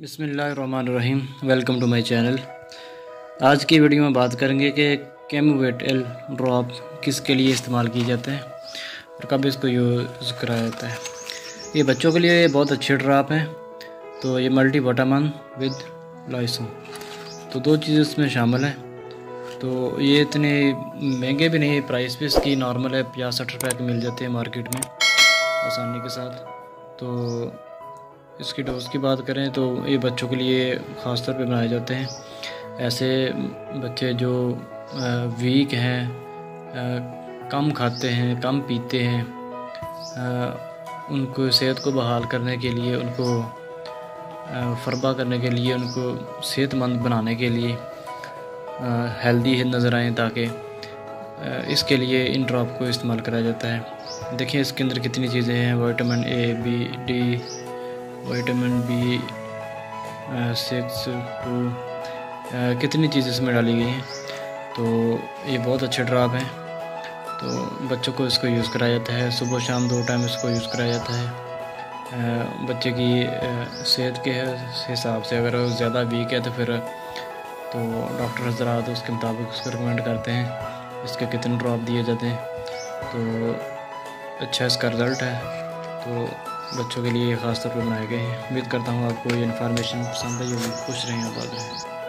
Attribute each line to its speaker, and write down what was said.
Speaker 1: बिस्मिल्लाहिर्रहमानिर्रहीम। Welcome to my channel. आज की वीडियो में बात करेंगे कि कैमोवेट एल ड्रॉप किसके लिए इस्तेमाल किए जाते हैं और कब इसको यूज़ कराया जाता है। ये बच्चों के लिए बहुत अच्छे ड्रॉप हैं। तो ये मल्टी विटामिन विद लाइसोम, तो दो चीज़ें इसमें शामिल हैं। तो ये इतने महंगे भी नहीं है, प्राइस भी इसकी नॉर्मल है, 50-60 रुपये के मिल जाते हैं मार्केट में आसानी के साथ। तो इसकी डोज की बात करें तो ये बच्चों के लिए ख़ास तौर पे बनाए जाते हैं। ऐसे बच्चे जो वीक हैं, कम खाते हैं, कम पीते हैं, उनको सेहत को बहाल करने के लिए, उनको फरबा करने के लिए, उनको सेहतमंद बनाने के लिए, हेल्दी नज़र आएँ, ताकि इसके लिए इन ड्रॉप को इस्तेमाल कराया जाता है। देखिए इसके अंदर कितनी चीज़ें हैं, vitamin A, B, D, vitamin B 6, 2, कितनी चीज़ें इसमें डाली गई हैं। तो ये बहुत अच्छे ड्रॉप हैं। तो बच्चों को इसको यूज़ कराया जाता है, सुबह शाम 2 टाइम इसको यूज़ कराया जाता है। बच्चे की सेहत के हिसाब से अगर वो ज़्यादा वीक है तो फिर तो डॉक्टर हज़रात उसके मुताबिक उसको रिकमेंड करते हैं इसके कितने ड्रॉप दिए जाते हैं। तो अच्छा इसका रिज़ल्ट है। तो बच्चों के लिए ख़ास तौर पर बनाए गए हैं। उम्मीद करता हूँ आपको ये इन्फॉर्मेशन पसंद आई होगी। खुश रहें, आबाद रहें।